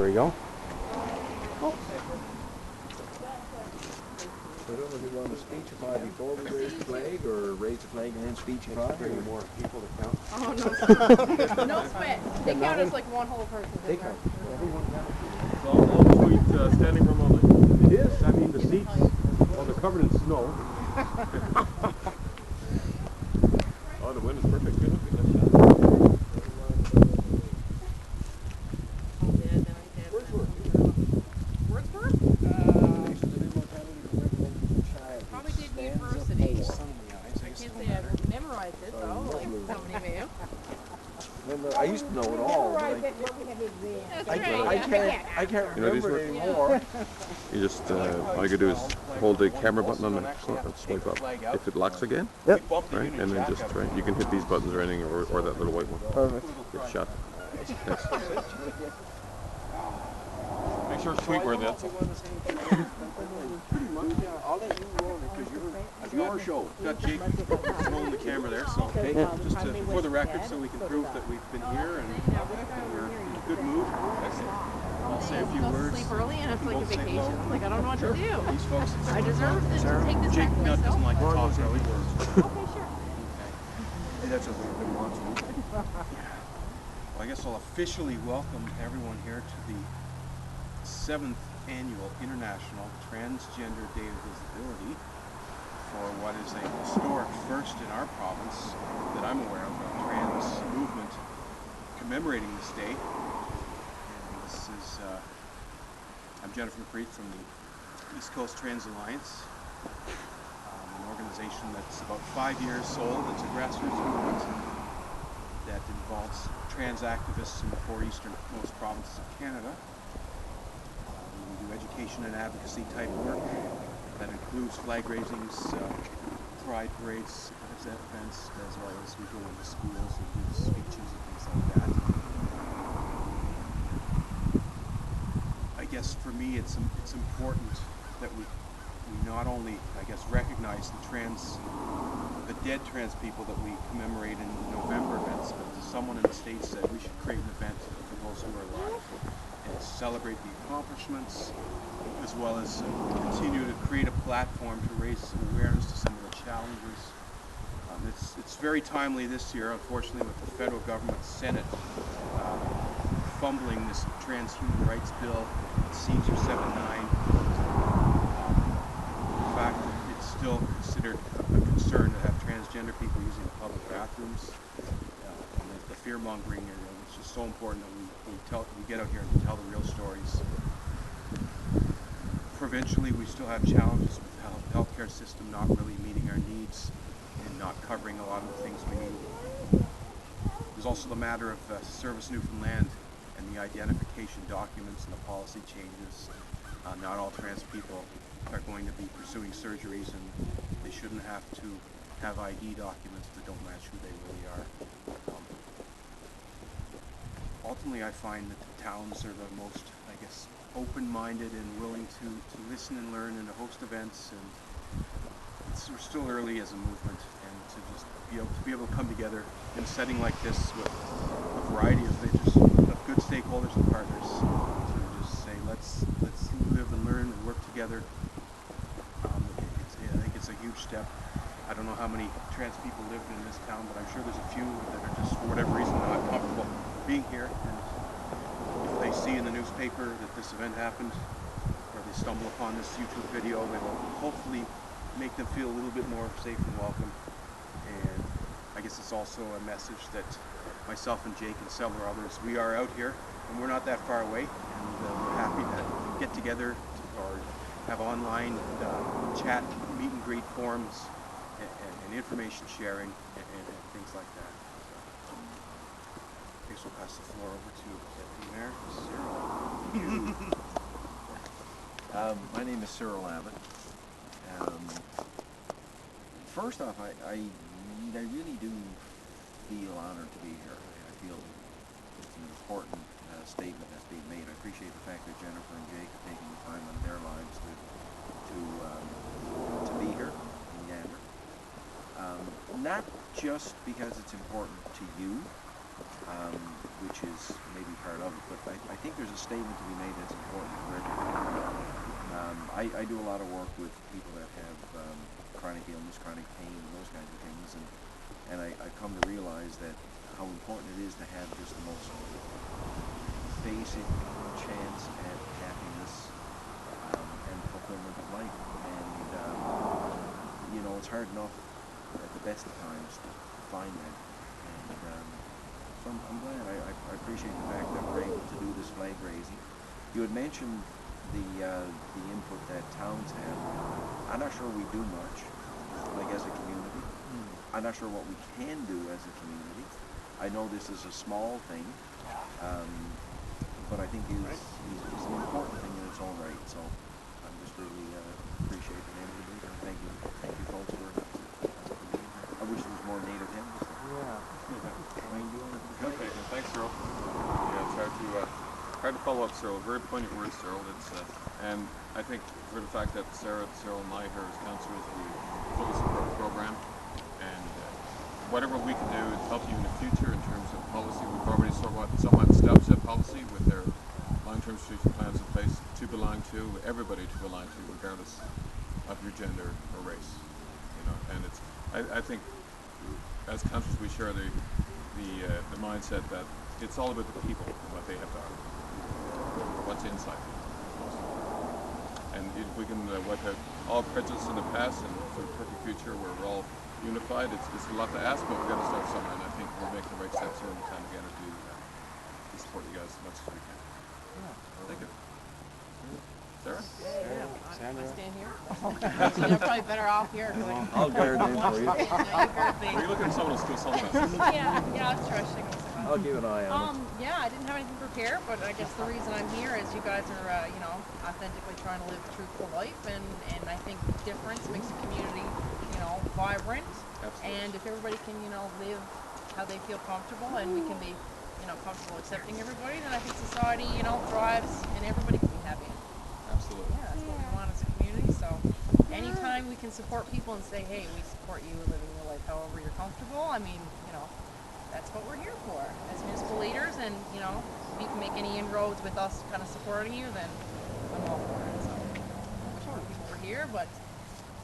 There we go. Oh. So I don't know if you want to speechify before we raise the flag, or raise the flag and then speechify. Bring more people to count. Oh, no. No sweat. They count as like one whole person. They count. Everyone counts. It's all sweet standing room only. It is. I mean, the seats, well, they're covered in snow. Oh, the wind is perfect. Good. Probably did university. I can't say I've memorized it though, like so many of you. I used to know it all, but I can't remember it anymore. You just, all you gotta do is hold the camera button on the corner and swipe up. If it locks again, Yep. right, and then just, right, you can hit these buttons or anything, or that little white one. Perfect. Get shut. Thanks. Make sure it's sweet where that's. I'll let you roll it because it's your show. Got Jake rolling the camera there, so just for the record, so we can prove that we've been here and we're in a good mood. I'll say a few words. Sleep early and it's like a vacation. I'm like, I don't know what to do. These folks, I deserve to take this Jake back to Nutt doesn't myself. like to talk early. Okay, sure. Hey, that's a little bit more. Well, I guess I'll officially welcome everyone here to the 7th Annual International Transgender Day of Visibility for what is a historic first in our province that I'm aware of, a trans movement commemorating this day. And this is, I'm Jennifer McCreath from the East Coast Trans Alliance, an organization that's about 5 years old. It's a grassroots movement that involves trans activists in the 4 easternmost provinces of Canada. We do education and advocacy type work that includes flag raisings, pride parades, events, as well as we go into schools and do speeches and things like that. I guess for me it's important that we not only, I guess, recognize the dead trans people that we commemorate in the November events, but someone in the States said we should create an event for those who are alive and celebrate the accomplishments, as well as continue to create a platform to raise awareness to some of the challenges. It's very timely this year, unfortunately, with the federal government Senate fumbling this trans human rights bill, C-279. The fact that it's still considered a concern to have transgender people using the public bathrooms, and the fear-mongering area, which is so important that we get out here and tell the real stories. Provincially, we still have challenges with the healthcare system not really meeting our needs and not covering a lot of the things we need. There's also the matter of Service Newfoundland and the identification documents and the policy changes. Not all trans people are going to be pursuing surgeries, and they shouldn't have to have ID documents that don't match who they really are. Ultimately, I find that the towns are the most, I guess, open-minded and willing to listen and learn and to host events, and we're still early as a movement, and to just be able to come together in a setting like this with a variety of good stakeholders and partners to just say let's live and learn and work together. I think it's a huge step. I don't know how many trans people live in this town, but I'm sure there's a few that are just for whatever reason not comfortable being here. And if they see in the newspaper that this event happened, or they stumble upon this YouTube video, it will hopefully make them feel a little bit more safe and welcome. And I guess it's also a message that myself and Jake and several others, we are out here and we're not that far away, and we're happy to get together or have online chat, meet and greet forums, and information sharing and things like that. So, I guess we'll pass the floor over to Deputy Mayor Cyril. My name is Cyril Abbott. First off, I really do feel honored to be here. I feel it's an important statement that's being made. I appreciate the fact that Jennifer and Jake are taking the time out of their lives to be here in Gander. Not just because it's important to you, which is maybe part of it. But I think there's a statement to be made that's important for everyone. I do a lot of work with people that have chronic illness, chronic pain, and those kinds of things, and I come to realize that how important it is to have just the most basic chance at happiness and fulfillment of life. And you know, it's hard enough at the best of times to find that. And so I'm glad. I appreciate the fact that we're able to do this flag raising. You had mentioned the input that towns have. I'm not sure we do much, like as a community. I'm not sure what we can do as a community. I know this is a small thing, but I think it's an important thing in its own right. So I'm just really appreciate the name of the meeting. Thank you folks for. I wish there was more native hymns. Okay, thanks, Cyril. Yeah, it's hard to follow up, Cyril. Very poignant words, Cyril. And I think for the fact that Cyril and I here as councillors, we fully support the program, and whatever we can do to help you in the future in terms of policy. We've already somewhat established that policy with their long-term strategic plans in place to belong to, everybody to belong to, regardless of your gender or race. You know, and I think as councillors we share the mindset that it's all about the people and what they have to offer, what's inside them. And if we can wipe out all prejudice in the past and for the perfect future where we're all unified, it's a lot to ask, but we've got to start somewhere, and I think we're making the right steps here in the time together to support you guys as much as we can. Thank you. Sarah? Yeah. I stand here. You're probably better off here. I'll guard in for you. No, you guard me. Are you looking at someone else to do something else? Yeah, I was rushing. I'll keep an eye on it. Yeah, I didn't have anything prepared, but I guess the reason I'm here is you guys are, authentically trying to live a truthful life, and I think difference makes a community, vibrant. Absolutely. And if everybody can, live how they feel comfortable, and we can be, comfortable accepting everybody, then I think society, thrives, and everybody can be happy. Absolutely. Yeah, that's what we want as a community. So anytime we can support people and say, hey, we support you living your life however you're comfortable, I mean, that's what we're here for as municipal leaders. And, if you can make any inroads with us kind of supporting you, then I'm all for it. So I wish more people were here, but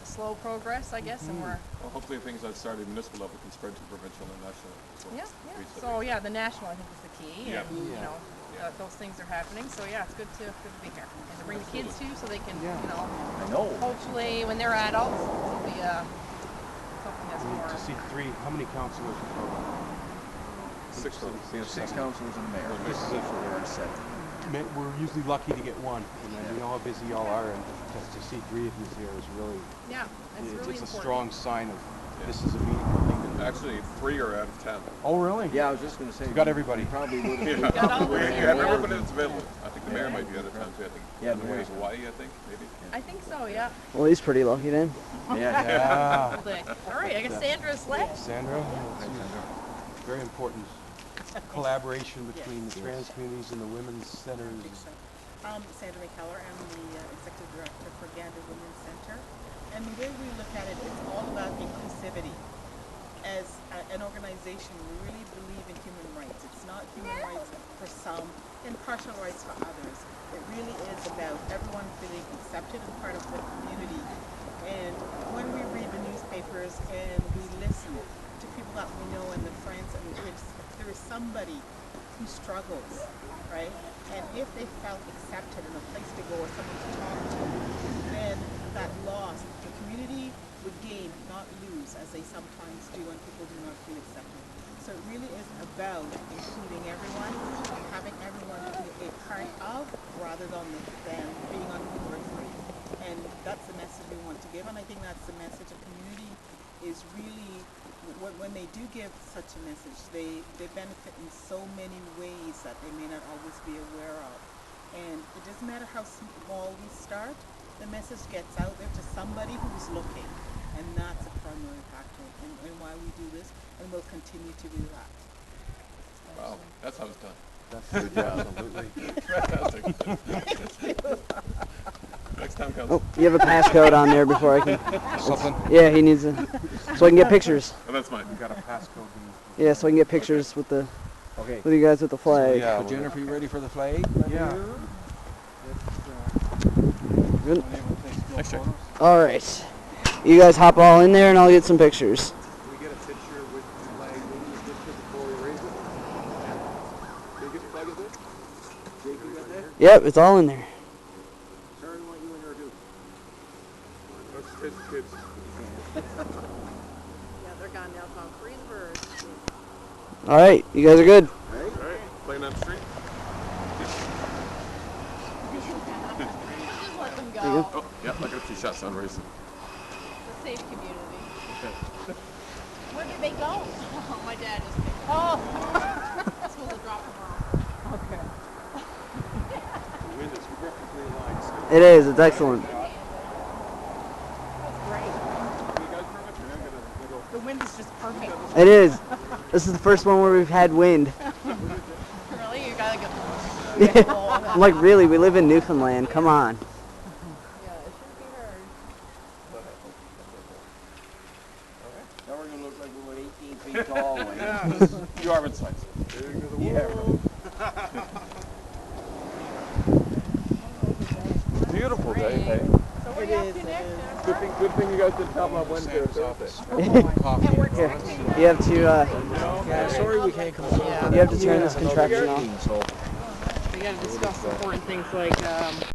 it's a slow progress, I guess, and we're... Well, hopefully things that started at municipal level can spread to provincial and national as well. Yeah. So, the national, I think, is the key. Yeah. And, those things are happening. So, it's good to be here. And to bring the kids, too, so they can, I know. hopefully, when they're adults, it'll be something that's more... To see how many councillors in total? Six councillors and a mayor. This is There are 7. We're usually lucky to get one, and we know how busy y'all are, and just to see 3 of you here is really, Yeah, it's really it's a important. strong sign of this is a meaningful thing to do. Actually, 3 are out of town. Oh, really? Yeah, I was just going to say. You got everybody. You probably would Yeah, have. Got all we those have here. everybody that's available. I think the mayor might be out of town too. I think Yeah, on the the way mayor's to Hawaii, I think, maybe. I think so, yeah. Well, he's pretty lucky then. Yeah. All right, I guess Sandra's left. Sandra, very important collaboration between the trans communities and the women's centers. Sandra McKellar, I'm the Executive Director for Gander Women's Center. And the way we look at it, it's all about inclusivity. As an organization, we really believe in human rights. It's not human rights for some and partial rights for others. It really is about everyone feeling accepted and part of the community. And when we read the newspapers and we listen to people that we know and the friends, and if there is somebody who struggles, right? And if they felt accepted and a place to go or someone to talk to, then that loss, the community would gain, not lose, as they sometimes do when people do not feel accepted. So it really is about including everyone, having everyone be a part of, rather than being on the periphery. And that's the message we want to give, and I think that's the message of community is really, when they do give such a message, they benefit in so many ways that they may not always be aware of. And it doesn't matter how small we start, the message gets out there to somebody who's looking. And that's a primary factor in why we do this, and we'll continue to do that. Wow, that's how it's done. That's good job, absolutely. Fantastic. Next time, Council. Oh, you have a passcode on there before I can. Something. Yeah, he needs it, so I can get pictures. Oh, that's mine. You got a passcode. Yeah, so I can get pictures with the. Oh, Okay. with you guys with the flag. yeah. So Jennifer, you ready for the flag? Yeah. Good. Next check. All right. You guys hop all in there, and I'll get some pictures. Can we get a picture with the flag in the picture before we raise it? Can you get the flag in there? Jake, you got that? Yep, it's all in there. Sarah, we want you in there too. It's kids. Yeah, they're gone now. Tom, free the birds. All right, you guys are good. All right, playing on the street. Just let them go. you go. Oh, yeah, I got a few shots on racing. It's a safe community. Where did they go? Oh, my dad just picked them. Oh. Supposed to drop them off. Okay. The wind is perfectly aligned. So It is. It's excellent. That's great. you guys pretty much are gonna go. The wind is just perfect. It is. This is the first one where we've had wind. Really? You gotta get I'm like, really? We live in Newfoundland. Come on. Yeah, it should be heard. Now we're gonna look like we were 18 feet tall. Like. You are inside. There you go. Yeah. Beautiful day, hey? So where you up to next, Jennifer? Good thing you guys didn't tell me on Wednesday or Thursday. Coffee. And we're Here. texting. You have to. Yeah, sorry we can't come over. Yeah. You have to turn this contraption off. So. We gotta discuss important things like